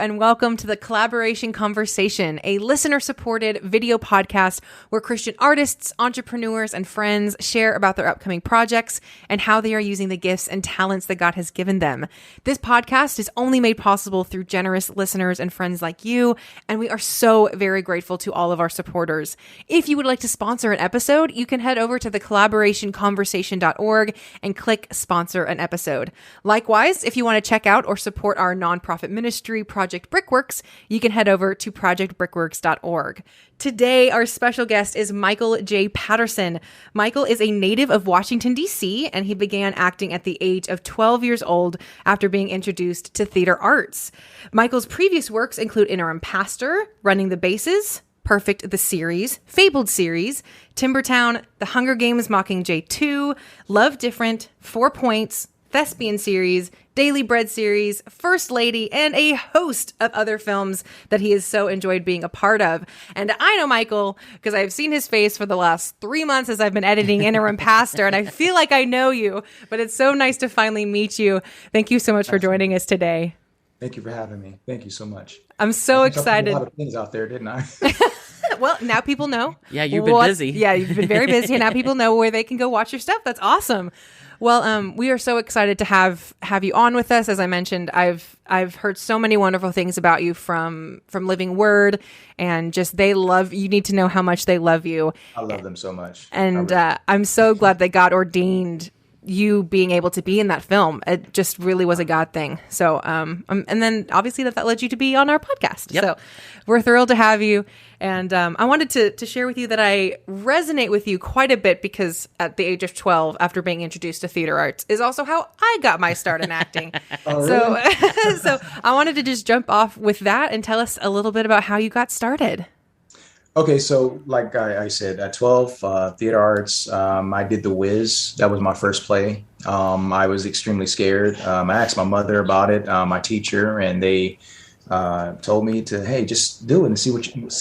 and welcome to the Collaboration Conversation, a listener-supported video podcast where Christian artists, entrepreneurs, and friends share about their upcoming projects and how they are using the gifts and talents that God has given them. This podcast is only made possible through generous listeners and friends like you, and we are so very grateful to all of our supporters. If you would like to sponsor an episode, you can head over to thecollaborationconversation.org and click Sponsor an Episode. Likewise, if you want to check out or support our nonprofit ministry, Project Brickworks, you can head over to projectbrickworks.org. Today, our special guest is Michael J. Patterson. Michael is a native of Washington, D.C., and he began acting at the age of 12 years old after being introduced to theater arts. Michael's previous works include Interim Pastor, Running the Bases, Perfect the Series, Fabled Series, Timbertown, The Hunger Games Mockingjay 2, Love Different, 4 Points, Thespian Series, Daily Bread Series, First Lady, and a host of other films that he has so enjoyed being a part of. And I know Michael because I've seen his face for the last 3 months as I've been editing Interim Pastor, and I feel like I know you, but it's so nice to finally meet you. Thank you so much for joining us today. Thank you for having me. Thank you so much. I'm so excited. A lot of things out there, didn't I? Well, now people know. Yeah, you've been busy. Yeah, you've been very busy, and now people know where they can go watch your stuff. That's awesome. Well, we are so excited to have you on with us. As I mentioned, I've heard so many wonderful things about you from Living Word, and just they love. You need to know how much they love you. I love them so much, and I'm so glad that God ordained you being able to be in that film. It just really was a God thing. So, and then obviously that led you to be on our podcast. Yep. So we're thrilled to have you. And I wanted to share with you that I resonate with you quite a bit because at the age of 12, after being introduced to theater arts, is also how I got my start in acting. Oh, really? So I wanted to just jump off with that and tell us a little bit about how you got started. Okay, so like I said, at 12, theater arts, I did The Wiz. That was my first play. I was extremely scared. I asked my mother about it, my teacher, and they told me to, hey, just do it and see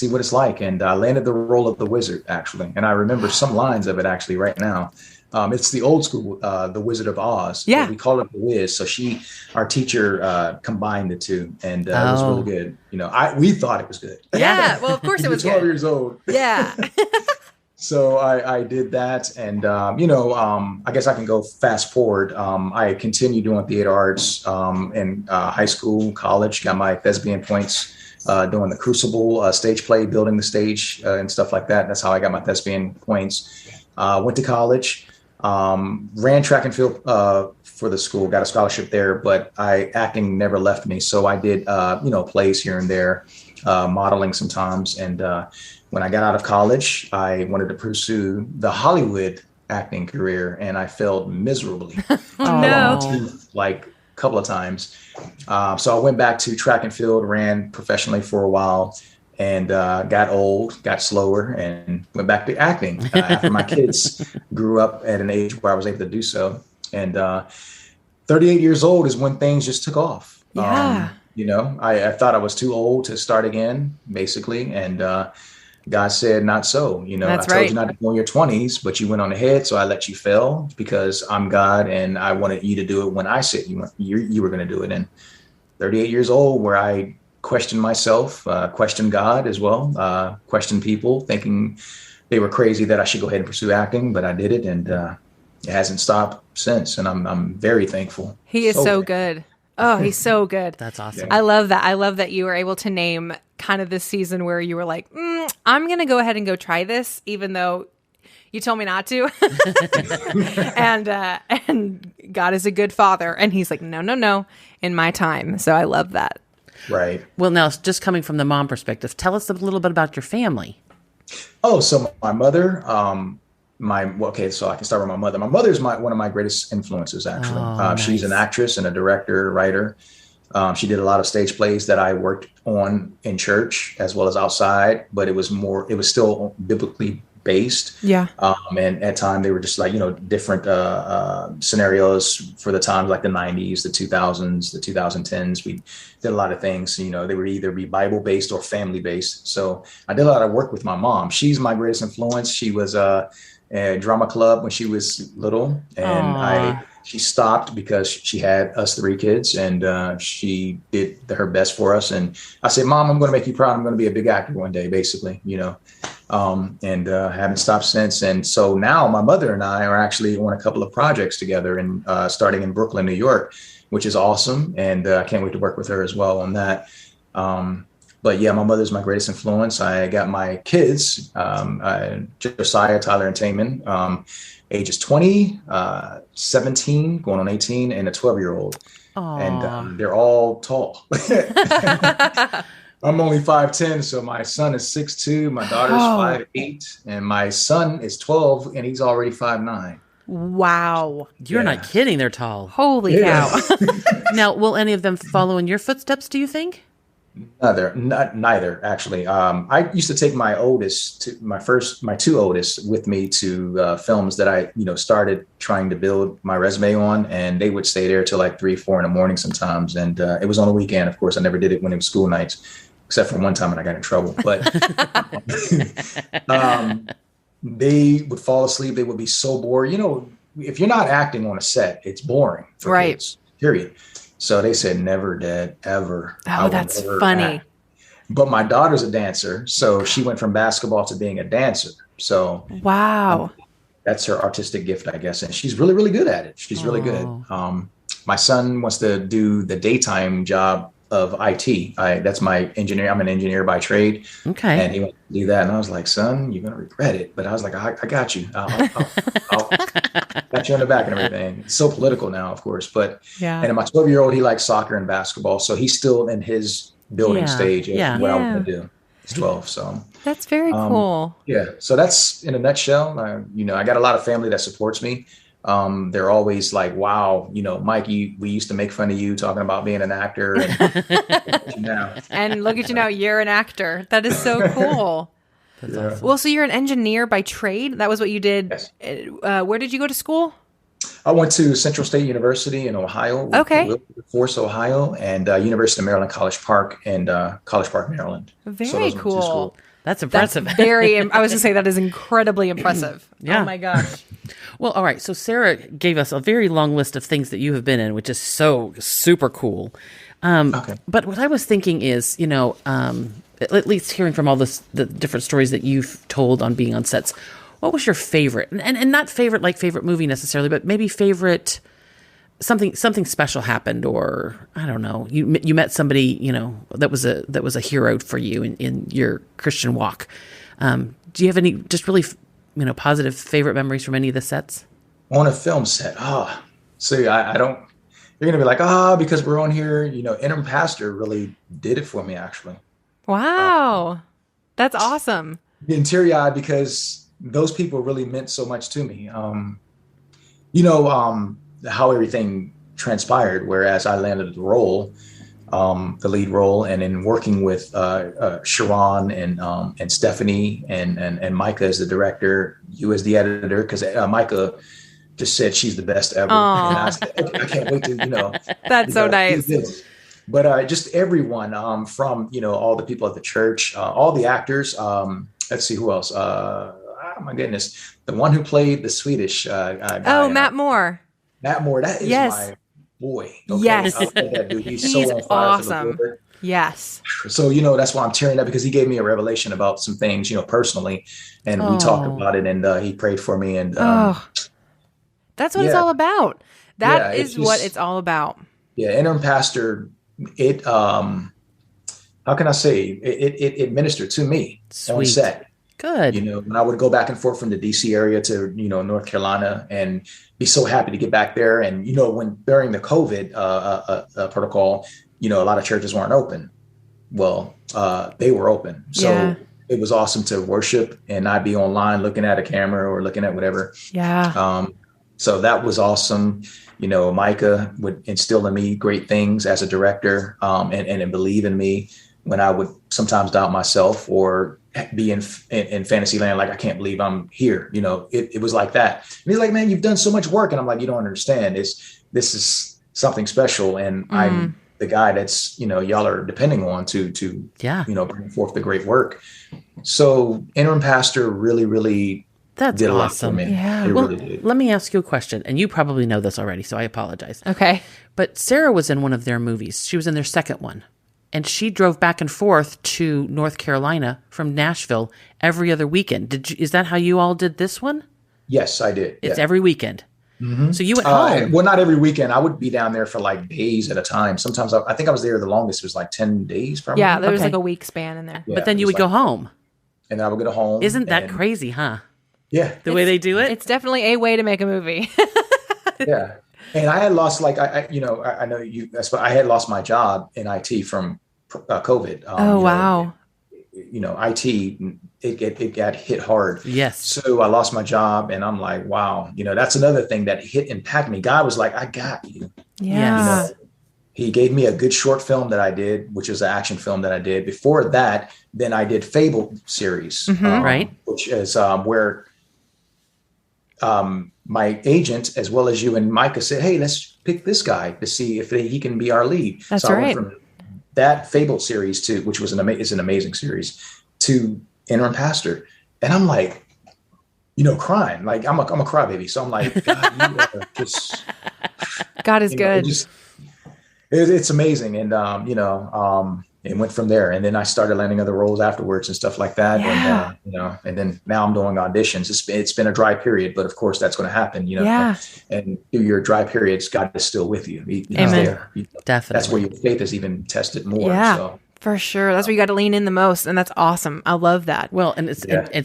what it's like. And I landed the role of the wizard, actually. And I remember some lines of it actually right now. It's the old school, The Wizard of Oz. Yeah. We call it The Wiz. So our teacher combined the two, and it was really good. You know, we thought it was good. Yeah, well, of course it was 12 good. years old. Yeah. So I did that. And, I guess I can go fast forward. I continued doing theater arts in high school, college, got my thespian points doing the Crucible stage play, building the stage and stuff like that. That's how I got my thespian points. Went to college. Ran track and field for the school, got a scholarship there, but acting never left me. So I did, plays here and there, modeling sometimes. And when I got out of college, I wanted to pursue the Hollywood acting career, and I failed miserably. Oh, no. Like a couple of times. So I went back to track and field, ran professionally for a while, and got old, got slower, and went back to acting after my kids grew up at an age where I was able to do so. And 38 years old is when things just took off. Yeah. I thought I was too old to start again, basically. And God said, not so. That's I told right. you not to go in your 20s, but you went on ahead. So I let you fail because I'm God, and I wanted you to do it when I said you were going to do it. And 38 years old, where I questioned myself, questioned God as well, questioned people, thinking they were crazy that I should go ahead and pursue acting, but I did it, and it hasn't stopped since. And I'm very thankful. He is so good. Oh, he's so good. That's awesome. I love that. I love that you were able to name kind of this season where you were like, I'm going to go ahead and go try this, even though you told me not to. And God is a good father. And he's like, no, in my time. So I love that. Right. Well, now, just coming from the mom perspective, tell us a little bit about your family. Oh, so my mother, so I can start with my mother. My mother is one of my greatest influences, actually. Nice. She's an actress and a director, writer. She did a lot of stage plays that I worked on in church as well as outside, but it was still biblically based. Yeah. And at time they were just like, different scenarios for the times, like the 90s, the 2000s, the 2010s. We did a lot of things, they would either be Bible based or family based. So I did a lot of work with my mom. She's my greatest influence. She was a drama club when she was little, and Aww. she stopped because she had us 3 kids, and she did her best for us. And I said, Mom, I'm going to make you proud. I'm going to be a big actor one day, basically, and haven't stopped since. And so now my mother and I are actually on a couple of projects together, and starting in Brooklyn, New York, which is awesome. And I can't wait to work with her as well on that. But yeah, my mother's my greatest influence. I got my kids, Josiah, Tyler, and Taman, ages 20, 17, going on 18, and a 12-year-old. And they're all tall. I'm only 5'10", so my son is 6'2", my daughter's 5'8", and my son is 12, and he's already 5'9". Wow. You're not kidding. They're tall. Holy cow. Now, will any of them follow in your footsteps, do you think? Neither, actually. I used to take my two oldest with me to films that I, started trying to build my resume on, and they would stay there till like 3, 4 in the morning sometimes. And it was on the weekend, of course. I never did it when it was school nights, except for one time when I got in trouble. But they would fall asleep. They would be so bored. If you're not acting on a set, it's boring for kids, period. So they said, never, Dad, ever. Oh, that's funny. Act. But my daughter's a dancer, so she went from basketball to being a dancer. So wow, that's her artistic gift, I guess. And she's really, really good at it. She's really good. My son wants to do the daytime job of IT. That's my engineer. I'm an engineer by trade. Okay. And he wants to do that. And I was like, son, you're going to regret it. But I was like, I got you. I'll got you on the back and everything. It's so political now, of course. But and my 12-year-old, he likes soccer and basketball. So he's still in his building stage of what I want to do. He's 12. So that's very cool. Yeah. So that's in a nutshell. I got a lot of family that supports me. They're always like, wow, Mike, we used to make fun of you talking about being an actor. And look at you now. You're an actor. That is so cool. That's awesome. Well, so you're an engineer by trade. That was what you did. Yes. Where did you go to school? I went to Central State University in Ohio. Wilberforce, Ohio, and University of Maryland, College Park, and College Park, Maryland. Very cool. That's impressive. I was going to say that is incredibly impressive. Yeah. Oh my gosh. Well, all right. So Sarah gave us a very long list of things that you have been in, which is so super cool. But what I was thinking is, at least hearing from all the different stories that you've told on being on sets, what was your favorite? And not favorite like favorite movie necessarily, but maybe favorite something special happened, or I don't know, you met somebody that was a hero for you in your Christian walk. Do you have any just really positive favorite memories from any of the sets? On a film set, see, I don't. You're gonna be like, because we're on here. Interim Pastor really did it for me, actually. Wow, that's awesome. Getting teary-eyed because those people really meant so much to me. How everything transpired, whereas I landed the role, the lead role, and in working with Sharon and Stephanie and Micah as the director, you as the editor, because Micah just said she's the best ever. Aww. And I said, okay, I can't wait to, That's so nice. But just everyone from, all the people at the church, all the actors, let's see who else. My goodness. The one who played the Swedish guy. Matt Moore. Matt Moore, that is my boy. Okay? Yes. I love that dude. He's He's so on fire awesome. for the Lord. Yes. So, that's why I'm tearing up, because he gave me a revelation about some things, personally. And we talked about it, and he prayed for me. And that's what it's all about. That is what it's all about. Yeah. Interim Pastor, how can I say, it ministered to me on set. Good. When I would go back and forth from the DC area to, North Carolina, and be so happy to get back there. And, when during the COVID protocol, a lot of churches weren't open. Well, they were open. So it was awesome to worship and not be online looking at a camera or looking at whatever. Yeah. So that was awesome. Micah would instill in me great things as a director, and believe in me when I would sometimes doubt myself or be in fantasy land. Like, I can't believe I'm here. It was like that. And he's like, man, you've done so much work. And I'm like, you don't understand. This is something special. And I'm the guy that's, y'all are depending on to bring forth the great work. So Interim Pastor really, really That's did a lot awesome. for me. Yeah. It Well, really did. let me ask you a question, and you probably know this already, so I apologize. Okay. But Sarah was in one of their movies. She was in their second one. And she drove back and forth to North Carolina from Nashville every other weekend. Is that how you all did this one? Yes, I did. It's every weekend. Mm-hmm. So you went home. Well, not every weekend. I would be down there for like days at a time. Sometimes I think I was there the longest. It was like 10 days probably. Yeah, there was like a week span in there. But then you would go home. And I would go home. Isn't that crazy, huh? Yeah. The way they do it? It's definitely a way to make a movie. Yeah. And I had lost I know you, I had lost my job in IT from COVID. Wow. IT, it got hit hard. Yes. So I lost my job and I'm like, wow, that's another thing that impacted me. God was like, I got you. Yeah. He gave me a good short film that I did, which is an action film that I did. Before that, then I did FABLED Series, right? Which is where my agent, as well as you and Micah, said, hey, let's pick this guy to see if he can be our lead. That's so I right. went from that FABLED series to, which was is an amazing series, to Interim Pastor. And I'm like, crying. Like I'm a crybaby. So I'm like, God, God is good. It's amazing. And, it went from there. And then I started landing other roles afterwards and stuff like that. Yeah. And, and then now I'm doing auditions. It's been a dry period, but of course that's going to happen, Yeah. and through your dry periods, God is still with you. Amen. Definitely. That's where your faith is even tested more. Yeah. So. For sure. That's where you got to lean in the most. And that's awesome. I love that. Well, and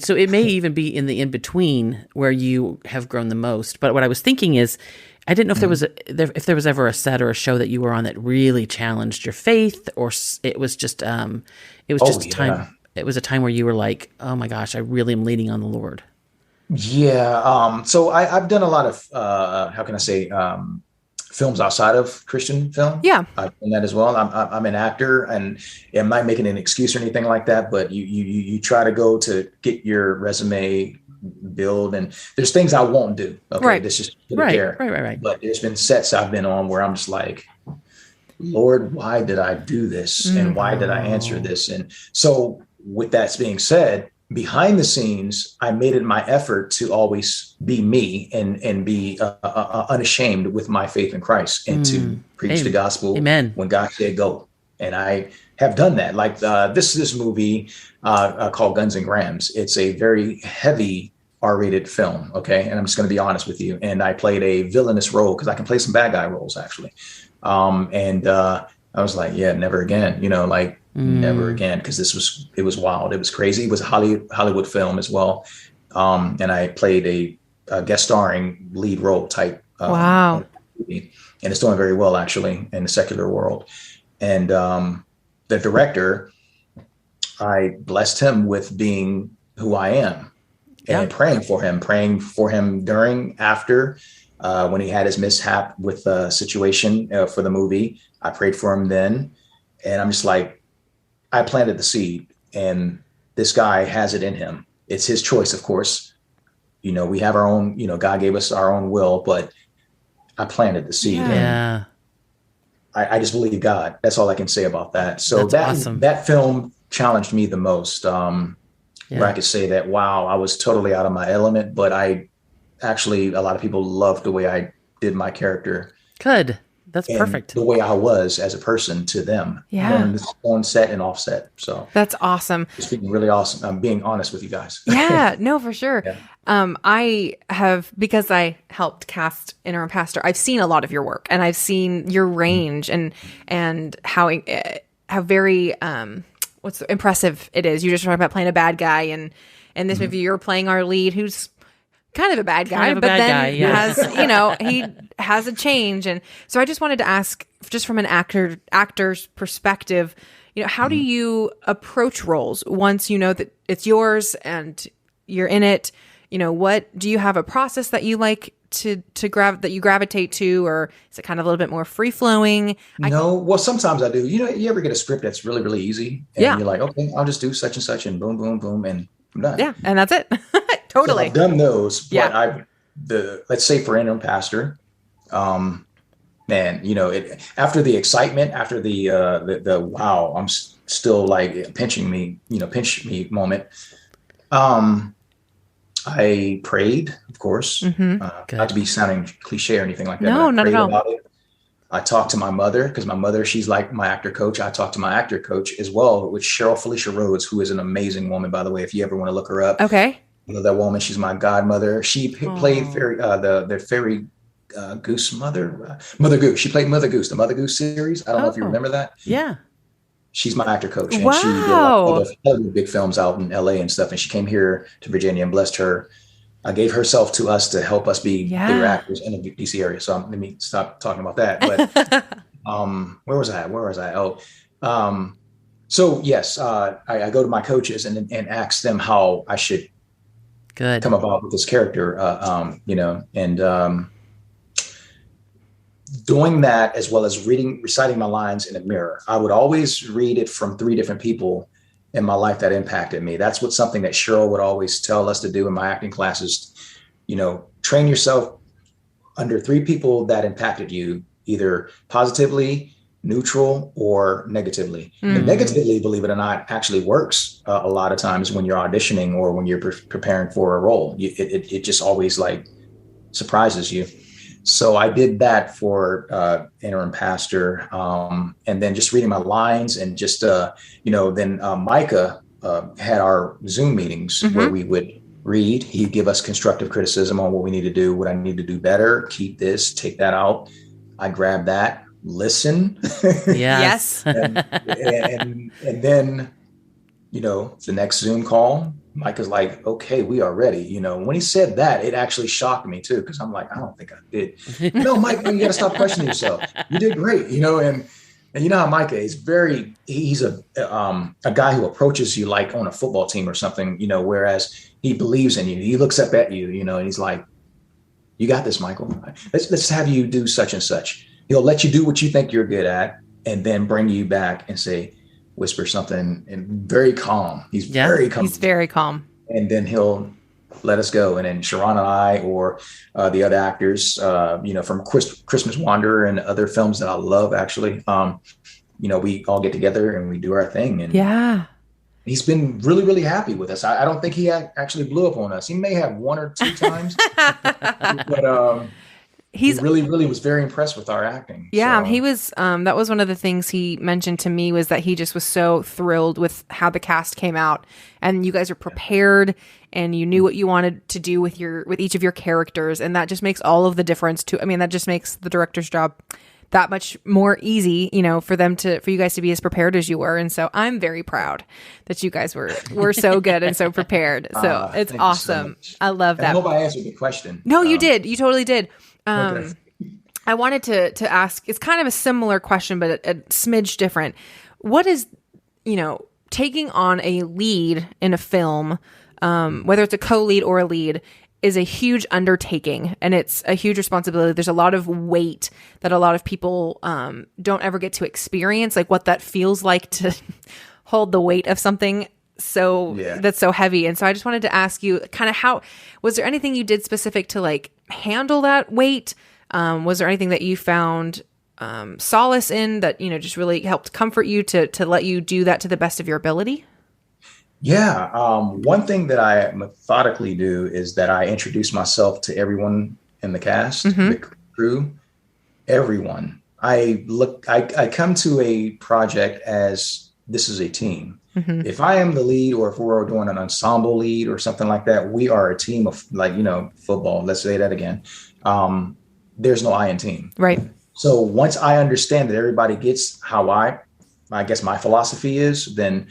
so it may even be in the in-between where you have grown the most. But what I was thinking is, I didn't know if there was ever a set or a show that you were on that really challenged your faith, or it was just time. It was a time where you were like, oh my gosh, I really am leaning on the Lord. Yeah. So I've done a lot of how can I say films outside of Christian film. Yeah. I've done that as well. I'm an actor, and I'm not making an excuse or anything like that, but you try to go to get your resume build, and there's things I won't do. Okay. Right. This is Right. But there's been sets I've been on where I'm just like, Lord, why did I do this? And why did I answer this? And so with that being said, behind the scenes, I made it my effort to always be me and be unashamed with my faith in Christ and to preach the gospel. Amen. When God said go. And I have done that. Like this movie called Guns and Grams. It's a very heavy R-rated film. Okay. And I'm just going to be honest with you. And I played a villainous role because I can play some bad guy roles actually. And I was like, yeah, never again, never again. Because it was wild. It was crazy. It was a Hollywood film as well. And I played a guest starring lead role type. Wow. And it's doing very well actually in the secular world. And the director, I blessed him with being who I am and praying for him during, after, when he had his mishap with the situation for the movie. I prayed for him then. And I'm just like, I planted the seed, and this guy has it in him. It's his choice, of course. We have our own, God gave us our own will, but I planted the seed. Yeah. I just believe God. That's all I can say about that. So awesome. That film challenged me the most, where I could say that, wow, I was totally out of my element, but a lot of people loved the way I did my character. Good. That's perfect. The way I was as a person to them. Yeah. On set and off set. So that's awesome. It's been really awesome. I'm being honest with you guys. Yeah, no, for sure. Yeah. I have, because I helped cast Interim Pastor, I've seen a lot of your work, and I've seen your range and how very impressive it is. You just talked about playing a bad guy, and in this movie you're playing our lead, who's kind of a bad guy, has he has a change. And so I just wanted to ask, just from an actor's perspective, how do you approach roles once you know that it's yours and you're in it? What do you have a process that you like to gravitate to, or is it kind of a little bit more free flowing? No, well, sometimes I do. You ever get a script that's really, really easy, and you're like, okay, I'll just do such and such, and boom, boom, boom, and I'm done. Yeah, and that's it. Totally. So I've done those, but Yeah. let's say for Interim Pastor, man, after the excitement, after the wow, I'm still like pinch me moment. I prayed, of course, not to be sounding cliche or anything like that. No, but I not at prayed all. about it. I talked to my mother because my mother, she's like my actor coach. I talked to my actor coach as well, which Cheryl Felicia Rhodes, who is an amazing woman, by the way, if you ever want to look her up. Okay. You know that woman, she's my godmother. She played fairy, the fairy goose mother, Mother Goose. She played Mother Goose, the Mother Goose series. I don't know if you remember that. Yeah. She's my actor coach, and she did a Wow. lot of other big films out in LA and stuff. And she came here to Virginia and blessed her. Gave herself to us to help us be bigger actors in the DC area. So let me stop talking about that. But where was I? So yes, I go to my coaches and ask them how I should come about with this character, and doing that as well as reciting my lines in a mirror. I would always read it from 3 different people in my life that impacted me. That's something that Cheryl would always tell us to do in my acting classes. Train yourself under 3 people that impacted you, either positively, neutral, or negatively. And negatively, believe it or not, actually works a lot of times when you're auditioning or when you're preparing for a role. It just always like surprises you. So I did that for Interim Pastor, and then just reading my lines and just, then Micah had our Zoom meetings where we would read. He'd give us constructive criticism on what we need to do, what I need to do better, keep this, take that out. I grab that, listen. Yes. and then, the next Zoom call, Mike is like, okay, we are ready. When he said that, it actually shocked me too, because I'm like, I don't think I did. No, Mike, you got to stop questioning yourself. You did great, and you know how Micah is he's a guy who approaches you like on a football team or something, whereas he believes in you. He looks up at you, and he's like, you got this, Michael. Let's have you do such and such. He'll let you do what you think you're good at and then bring you back and say, whisper something, and very calm. He's very calm. He's very calm. And then he'll let us go. And then Sharon and I, or the other actors, from Christmas Wanderer and other films that I love, actually, we all get together and we do our thing. And he's been really, really happy with us. I don't think he actually blew up on us. He may have 1 or 2 times, but he really, really was very impressed with our acting. Yeah, so. he was. That was one of the things he mentioned to me, was that he just was so thrilled with how the cast came out, and you guys were prepared, and you knew what you wanted to do with each of your characters, and that just makes all of the difference. That just makes the director's job that much more easy, for you guys to be as prepared as you were. And so I'm very proud that you guys were so good and so prepared. So it's awesome. So I love that. I hope I answered the question. No, you did. You totally did. Okay. I wanted to ask, it's kind of a similar question, but a smidge different. What is, taking on a lead in a film, whether it's a co-lead or a lead, is a huge undertaking, and it's a huge responsibility. There's a lot of weight that a lot of people don't ever get to experience, like what that feels like to hold the weight of something that's so heavy. And so I just wanted to ask you, kind of, how was there anything you did specific to like handle that weight? Was there anything that you found solace in that just really helped comfort you to let you do that to the best of your ability? Yeah. One thing that I methodically do is that I introduce myself to everyone in the cast, the crew, everyone. I come to a project as this is a team. If I am the lead, or if we're doing an ensemble lead or something like that, we are a team of, like, football. Let's say that again. There's no I in team. Right. So once I understand that everybody gets how I guess my philosophy is, then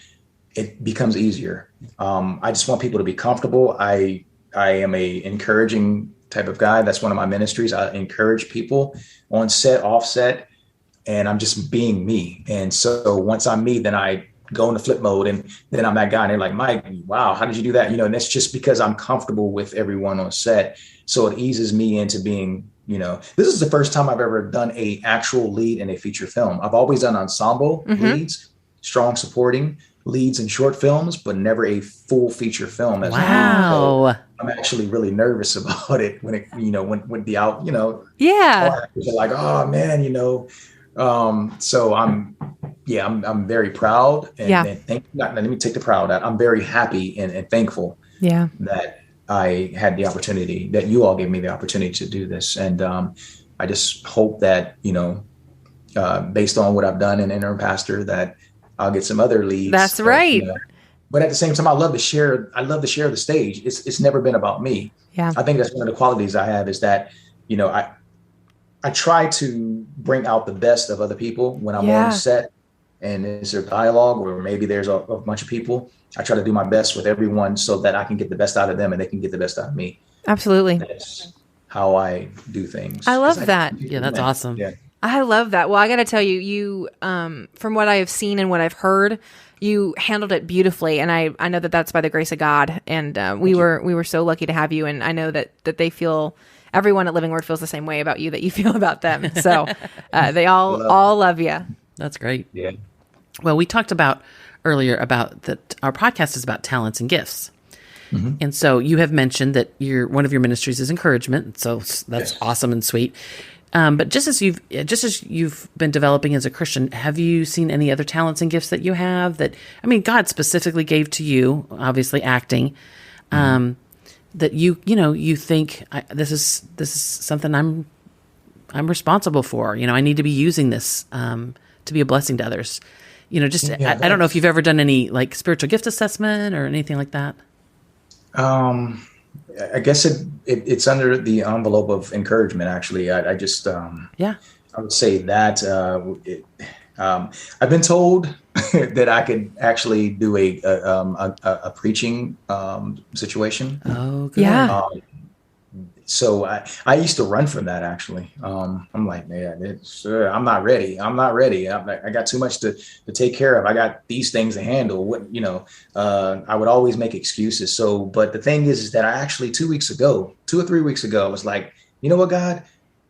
it becomes easier. I just want people to be comfortable. I am a encouraging type of guy. That's one of my ministries. I encourage people on set, off set, and I'm just being me. And so once I'm me, then I go into flip mode, and then I'm that guy. And they're like, Mike, wow, how did you do that? And that's just because I'm comfortable with everyone on set. So it eases me into being, this is the first time I've ever done a actual lead in a feature film. I've always done ensemble leads, strong supporting leads in short films, but never a full feature film. Wow. So I'm actually really nervous about it when when the out, Yeah. They're like, oh man, so I'm very proud and let me take the proud out. I'm very happy and thankful that I had the opportunity, that you all gave me the opportunity to do this. And I just hope that, based on what I've done in Interim Pastor, that I'll get some other leads. That's right. But at the same time, I love to share the stage. It's never been about me. Yeah. I think that's one of the qualities I have, is that, I try to bring out the best of other people when I'm on set, and is there dialogue, or maybe there's a bunch of people. I try to do my best with everyone so that I can get the best out of them and they can get the best out of me. Absolutely. That's how I do things. I love that. Yeah, that's awesome. Yeah. I love that. Well, I got to tell you, you, from what I have seen and what I've heard, you handled it beautifully. And I know that that's by the grace of God. And we were so lucky to have you. And I know that they feel, everyone at Living Word feels the same way about you that you feel about them. So they all love you. That's great. Yeah. Well, we talked about earlier about that our podcast is about talents and gifts. Mm-hmm. And so you have mentioned that one of your ministries is encouragement. So that's awesome and sweet. But just as you've been developing as a Christian, have you seen any other talents and gifts that you have that, God specifically gave to you, obviously acting, that you think this is something I'm responsible for. I need to be using this to be a blessing to others. I don't know if you've ever done any like spiritual gift assessment or anything like that. I guess it's under the envelope of encouragement. Actually, I just I would say that I've been told that I could actually do a preaching situation. Oh, good. Yeah. So I used to run from that, actually. I'm like, man, I'm not ready. I got too much to take care of. I got these things to handle. I would always make excuses. So, but the thing is that I actually 2 or 3 weeks ago, I was like, you know what, God,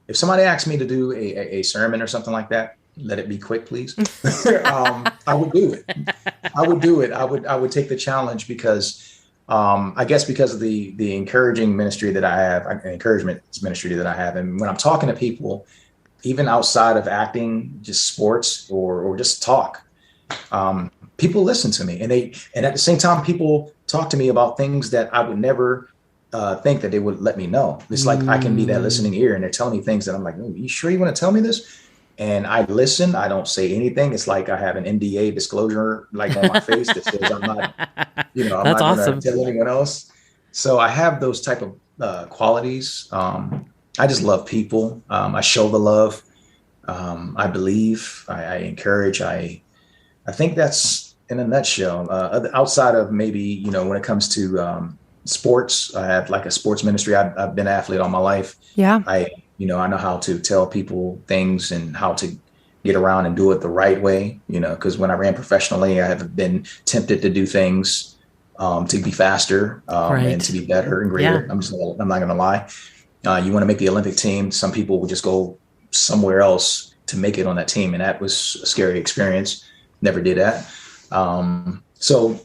if somebody asked me to do a sermon or something like that, let it be quick, please. I would do it. I would take the challenge, because I guess because of the encouragement ministry that I have, and when I'm talking to people, even outside of acting, just sports or just talk, people listen to me, and at the same time, people talk to me about things that I would never think that they would let me know. It's like I can be that listening ear, and they're telling me things that I'm like, oh, you sure you want to tell me this? And I listen. I don't say anything. It's like I have an NDA disclosure like on my face that says I'm not, I'm That's not awesome. going to tell anyone else. So I have those type of qualities. I just love people. I show the love. I believe. I encourage. I think that's in a nutshell. Outside of maybe when it comes to sports, I have like a sports ministry. I've been an athlete all my life. Yeah. I know how to tell people things and how to get around and do it the right way, because when I ran professionally, I have been tempted to do things to be faster and to be better and greater. Yeah. I'm not going to lie. You want to make the Olympic team. Some people would just go somewhere else to make it on that team. And that was a scary experience. Never did that. So,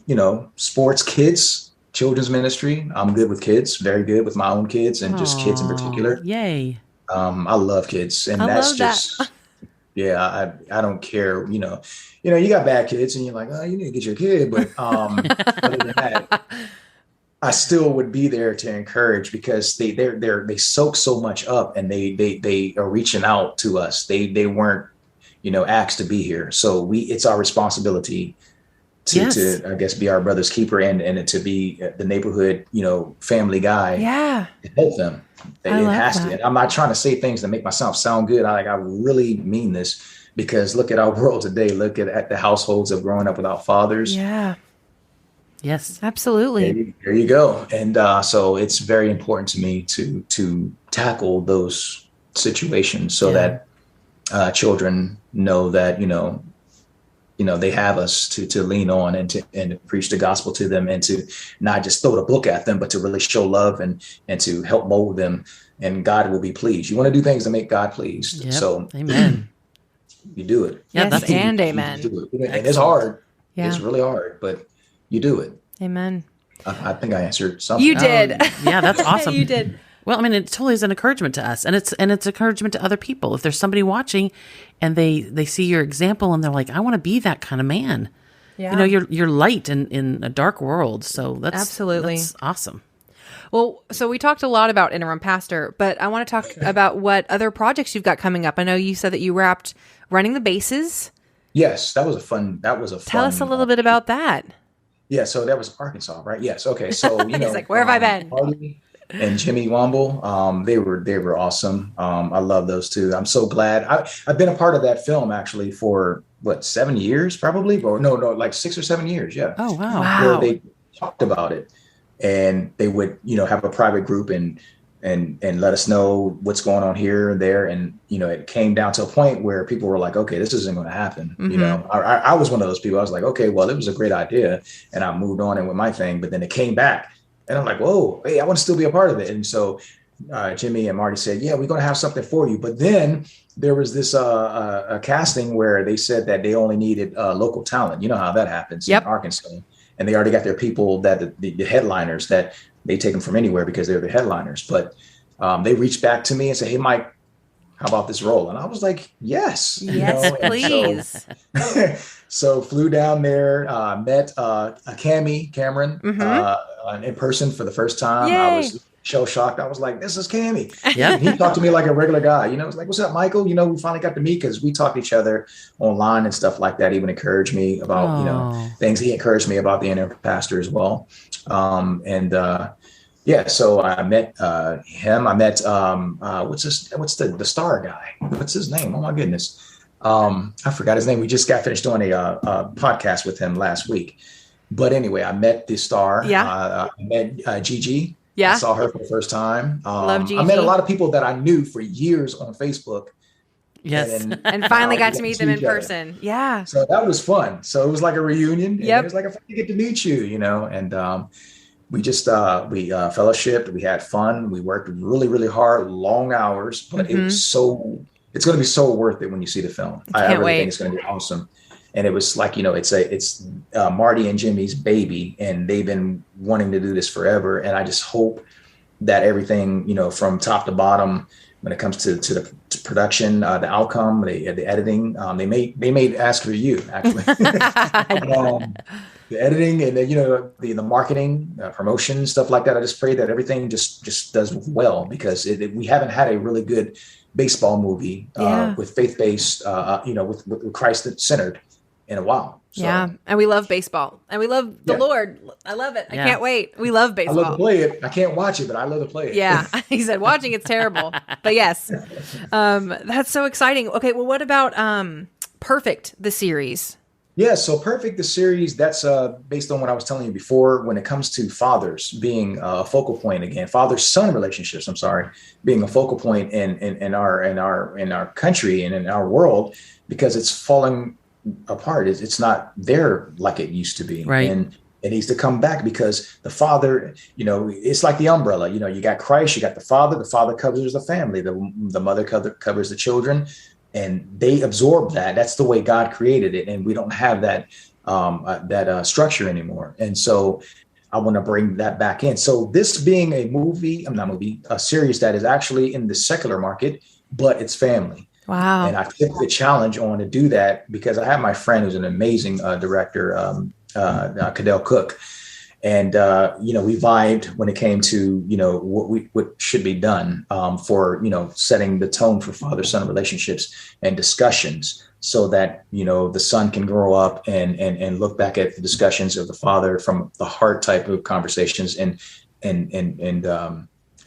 sports, kids, children's ministry. I'm good with kids, very good with my own kids and just kids in particular. Yay. I love kids, and that's just, I don't care. You got bad kids and you're like, oh, you need to get your kid. But other than that, I still would be there to encourage, because they soak so much up, and they are reaching out to us. They weren't, asked to be here. So it's our responsibility to I guess be our brother's keeper and to be the neighborhood, family guy. Yeah. To help them. It has to. And I'm not trying to say things that make myself sound good. I really mean this, because look at our world today. Look at the households of growing up without fathers. Yeah. Yes, absolutely. There you go. And so it's very important to me to tackle those situations so that children know that, they have us to lean on and to preach the gospel to them, and to not just throw the book at them, but to really show love and to help mold them, and God will be pleased. You want to do things to make God pleased. Yep. So amen. You do it. Yes, and amen. You do it. And it's hard. Yeah. It's really hard, but you do it. Amen. I think I answered something. You did. Yeah, that's awesome. You did. Well, it totally is an encouragement to us, and it's encouragement to other people. If there's somebody watching and they see your example and they're like, I want to be that kind of man. Yeah. You're light in a dark world. So that's absolutely that's awesome. Well, so we talked a lot about Interim Pastor, but I want to talk about what other projects you've got coming up. I know you said that you wrapped Running the Bases. Yes, that was a fun. Tell us a little bit about that. Yeah, so that was Arkansas, right? Yes. Okay. So He's like, where have I been? Marty and Jimmy Womble, they were awesome. I love those two. I'm so glad. I've been a part of that film actually for 7 years, probably, or no, like 6 or 7 years. Yeah. Oh wow. Wow. Where they talked about it, and they would have a private group and let us know what's going on here and there, and it came down to a point where people were like, okay, this isn't going to happen. Mm-hmm. I was one of those people. I was like, okay, well, it was a great idea, and I moved on and with my thing, but then it came back. And I'm like, whoa, hey, I want to still be a part of it. And so Jimmy and Marty said, yeah, we're going to have something for you. But then there was this a casting where they said that they only needed local talent. You know how that happens in Arkansas. And they already got their people, that the headliners, that they take them from anywhere because they're the headliners. But they reached back to me and said, hey, Mike, how about this role? And I was like, yes. Yes, please. So flew down there, met Cameron in person for the first time. Yay. I was shell shocked. I was like, this is Cammy. Yeah. He talked to me like a regular guy. It was like, what's up, Michael? We finally got to meet because we talked to each other online and stuff like that. He would encourage me about, things. He encouraged me about the Interim Pastor as well. So I met him. I met what's the star guy? What's his name? Oh my goodness. I forgot his name. We just got finished doing a podcast with him last week. But anyway, I met the star. Yeah. I met Gigi. Yeah. I saw her for the first time. Love Gigi. I met a lot of people that I knew for years on Facebook. Yes. And finally got to meet them in person. Yeah. So that was fun. So it was like a reunion. Yep. It was like, if I get to meet you, and we just we fellowshipped. We had fun. We worked really, really hard, long hours, but it was it's going to be so worth it when you see the film. I really think it's going to be awesome. And it was like, it's Marty and Jimmy's baby, and they've been wanting to do this forever. And I just hope that everything, from top to bottom, when it comes to the production, the outcome, the editing, they may ask for you actually. The editing and the marketing, promotion, stuff like that. I just pray that everything just does well, because we haven't had a really good baseball movie with faith-based, with Christ-centered in a while. So, yeah. And we love baseball, and we love the Lord. I love it. I can't wait. We love baseball. I love to play it. I can't watch it, but I love to play it. Yeah. He said watching it's terrible, but yes. That's so exciting. Okay. Well, what about Perfect, the series? Yeah, so Perfect, the series, that's based on what I was telling you before, when it comes to fathers being a focal point again, father-son relationships, being a focal point in our country and in our world, because it's falling apart. It's not there like it used to be. Right. And it needs to come back, because the father, it's like the umbrella. You got Christ, you got the father covers the family, the mother covers the children. And they absorb that. That's the way God created it. And we don't have that structure anymore. And so I want to bring that back in. So this being a series that is actually in the secular market, but it's family. Wow. And I took the challenge on to do that because I have my friend who's an amazing director, Cadell Cook. And, we vibed when it came to, what should be done for, setting the tone for father-son relationships and discussions, so that, the son can grow up and look back at the discussions of the father from the heart type of conversations and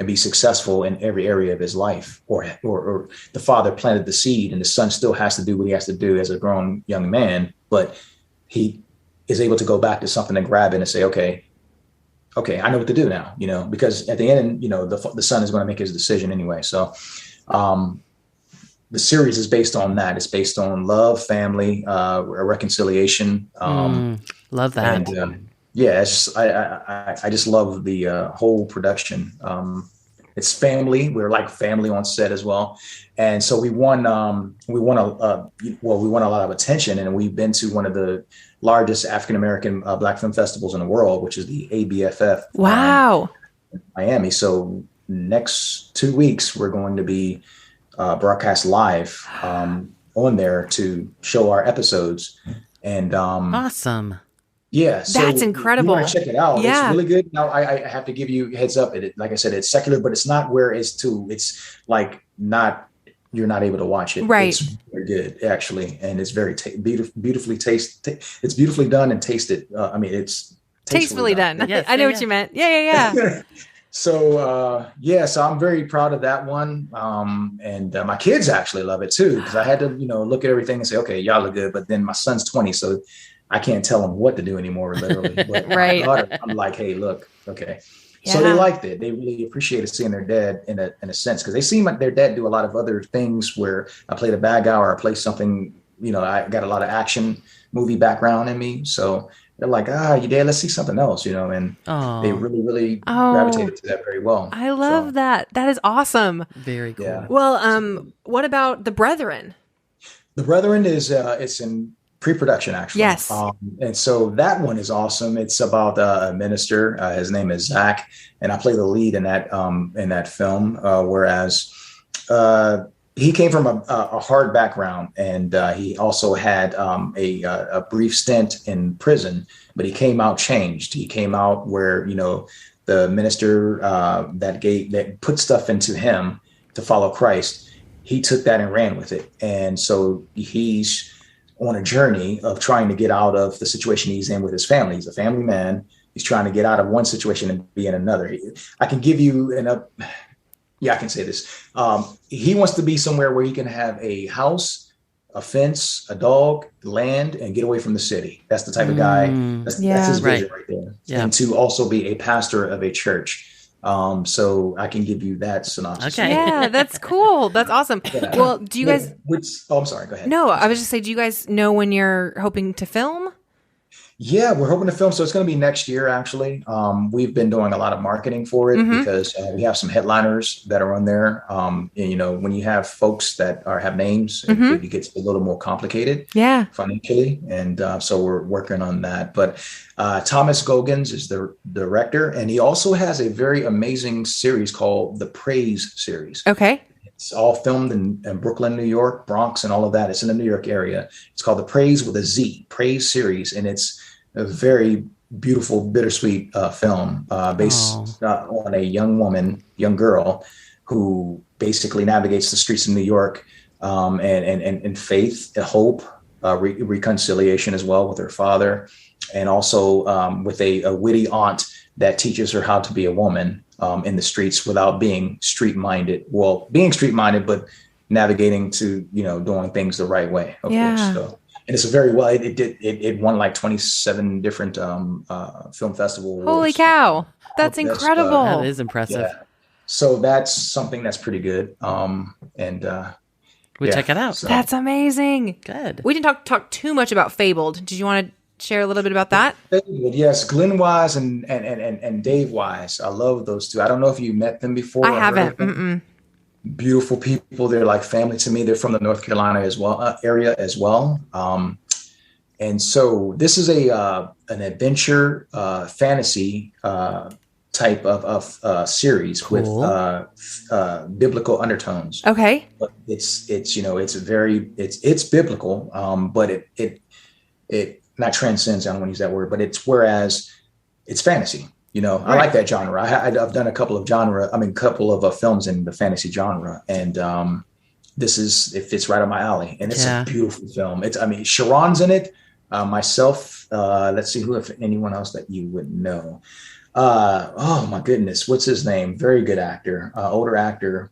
be successful in every area of his life, or the father planted the seed and the son still has to do what he has to do as a grown young man, but he is able to go back to something and grab it and say, okay, I know what to do now, because at the end, the son is going to make his decision anyway. So the series is based on that. It's based on love, family, reconciliation. Love that. And, it's just, I just love the whole production. It's family. We're like family on set as well. And so we won a lot of attention, and we've been to one of the largest African-American Black film festivals in the world, which is the ABFF. Wow. In Miami. So next 2 weeks, we're going to be broadcast live on there to show our episodes. And awesome. Yeah, so That's if you want incredible. to check it out. It's Yeah. really good. Now, I have to give you a heads up. Like I said, it's secular, but it's not where it's too. It's like not you're not able to watch it. Right. It's very good actually, and it's very beautifully it's beautifully done and tasted. I mean, it's Tastefully done. Yes, I know yeah, what yeah. you meant. Yeah. So so I'm very proud of that one. And my kids actually love it too, because I had to, look at everything and say, okay, y'all look good. But then my son's 20, so I can't tell him what to do anymore, literally. But Right. my daughter, I'm like, hey, look, okay. So Yeah. they liked it. They really appreciated seeing their dad in a sense, because they seem like their dad do a lot of other things where I play the bad guy or I play something, I got a lot of action movie background in me. So they're like, your dad, let's see something else, and they really, really gravitated to that very well. I love that. That is awesome. Very cool. Yeah. Well, what about The Brethren? The Brethren is it's in pre-production actually. Yes. And so that one is awesome. It's about a minister. His name is Zach, and I play the lead in that film. Whereas he came from a hard background, and he also had a brief stint in prison, but he came out changed. He came out where the minister that put stuff into him to follow Christ. He took that and ran with it, and so he's on a journey of trying to get out of the situation he's in with his family. He's a family man. He's trying to get out of one situation and be in another. I can give you I can say this. He wants to be somewhere where he can have a house, a fence, a dog, land, and get away from the city. That's the type of guy. That's his vision right there. Yeah. And to also be a pastor of a church. So I can give you that synopsis. Okay. Yeah, that's cool. That's awesome. Yeah. Well, do you guys... I'm sorry. Go ahead. No, I was just saying, do you guys know when you're hoping to film? Yeah, we're hoping to film. So it's going to be next year, actually. We've been doing a lot of marketing for it because we have some headliners that are on there. And, when you have folks that have names, it gets a little more complicated financially. And so we're working on that. But Thomas Gogans is the director, and he also has a very amazing series called the Praise Series. Okay. It's all filmed in Brooklyn, New York, Bronx, and all of that. It's in the New York area. It's called the Praise with a Z, Praise Series. And it's a very beautiful, bittersweet film based on a young girl who basically navigates the streets of New York and faith, hope, reconciliation as well with her father, and also with a witty aunt that teaches her how to be a woman in the streets without being street-minded. Well, being street-minded, but navigating to, doing things the right way, of course. So, and it's a very well, it won like 27 different film festival awards. Holy cow. That's incredible. That is impressive. Yeah. So that's something that's pretty good. We check it out. So. That's amazing. Good. We didn't talk too much about Fabled. Did you want to share a little bit about that? Yes, Glenn Wise and Dave Wise. I love those two. I don't know if you met them before. I haven't. Beautiful people. They're like family to me. They're from the North Carolina area as well. And so this is an adventure fantasy type of series with biblical undertones. Okay. But it's biblical, but it not transcends. I don't want to use that word, but whereas it's fantasy. I like that genre. I've done a couple of films in the fantasy genre, and it fits right on my alley, and it's a beautiful film. Sharon's in it, myself. Let's see if anyone else that you would know. Oh my goodness, what's his name? Very good actor, older actor.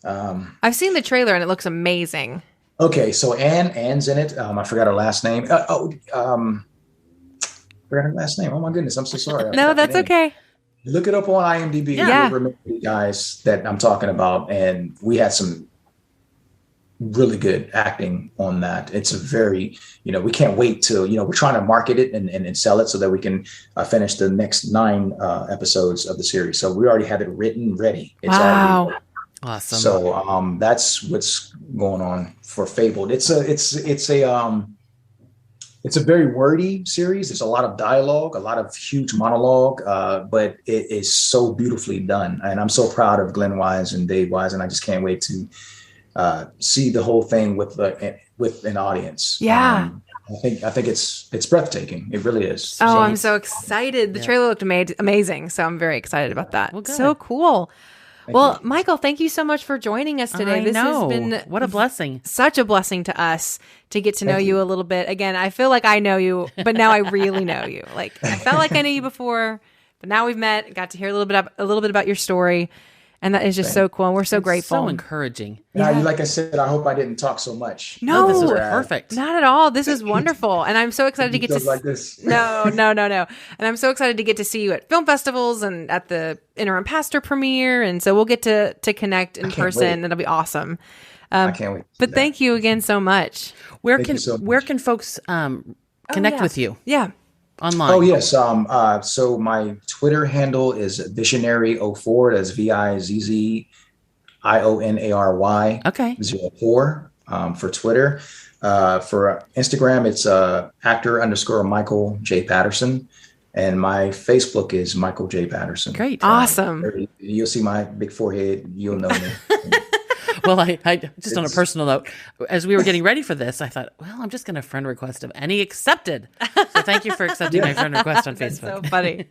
I've seen the trailer and it looks amazing. Okay, so Anne's in it. I forgot her last name. Forgot her last name. Oh my goodness, I'm so sorry. No, that's okay. Look it up on IMDb. Yeah. You'll remember the guys that I'm talking about, and we had some really good acting on that. It's a very, we can't wait till, we're trying to market it and sell it so that we can finish the next 9 episodes of the series. So we already have it written, ready. It's already ready. Awesome. So that's what's going on for Fabled. It's a very wordy series. There's a lot of dialogue, a lot of huge monologue, but it is so beautifully done. And I'm so proud of Glenn Wise and Dave Wise, and I just can't wait to see the whole thing with an audience. Yeah. I think it's breathtaking. It really is. Oh, I'm so excited. The trailer looked amazing, so I'm very excited about that. Well, good. So cool. Well, you. Michael, thank you so much for joining us today. This has been what a blessing. Such a blessing to us to get to know you a little bit. Again, I feel like I know you, but now I really know you. Like I felt like I knew you before, but now we've met, got to hear a little bit about your story. And that is just so cool. And we're so grateful. So encouraging. Now, like I said, I hope I didn't talk so much. No, this was perfect. Not at all. This was wonderful. And I'm so excited to get to like this. No. And I'm so excited to get to see you at film festivals and at the Interim Pastor premiere. And so we'll get to connect in person. It'll be awesome. I can't wait. But thank you again so much. Where can folks connect with you? Yeah. Online. Oh, yes. So my Twitter handle is Visionary04. That's VIZZIONARY. Okay. 04 for Twitter. For Instagram, it's actor_Michael J. Patterson. And my Facebook is Michael J. Patterson. Great. Awesome. You'll see my big forehead. You'll know me. Well, I just on a personal note, as we were getting ready for this, I thought, well, I'm just going to friend request him. And he accepted. So thank you for accepting my friend request on Facebook. So funny.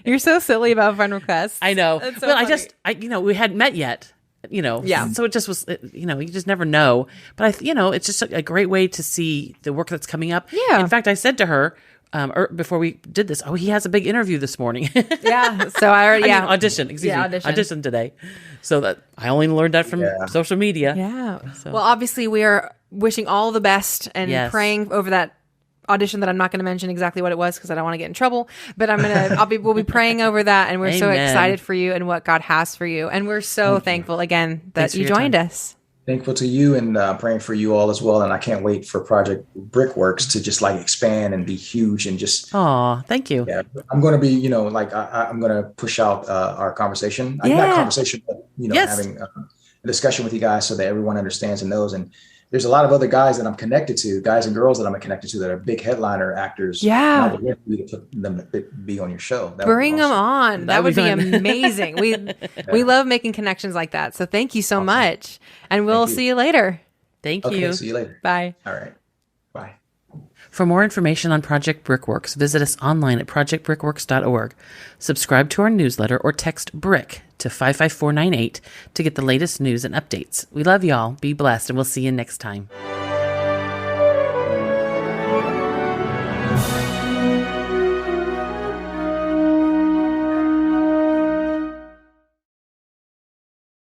You're so silly about friend requests. I know. That's so well, funny. we hadn't met yet, Yeah. So it just was, you just never know. But it's just a great way to see the work that's coming up. Yeah. In fact, I said to her, before we did this, he has a big interview this morning. Yeah. So I already, audition. Excuse me. Audition today. So that I only learned that from social media. Yeah. So. Well, obviously we are wishing all the best and praying over that audition that I'm not going to mention exactly what it was because I don't want to get in trouble, but we'll be praying over that. And we're so excited for you and what God has for you. And we're so thankful again that you joined us. Thankful to you and praying for you all as well. And I can't wait for Project Brickworks to just like expand and be huge and just. Oh, thank you. Yeah, I'm going to be, I'm going to push out our conversation. Not conversation, but, having a discussion with you guys so that everyone understands and knows. And there's a lot of other guys that I'm connected to, guys and girls that I'm connected to that are big headliner actors. Yeah. And I would love for you to put them to be on your show. Bring them on. That would be amazing. We love making connections like that. So thank you so much. And we'll see you later. Thank you. Okay, see you later. Bye. All right. Bye. For more information on Project Brickworks, visit us online at projectbrickworks.org. Subscribe to our newsletter or text BRICK to 55498 to get the latest news and updates. We love y'all. Be blessed, and we'll see you next time.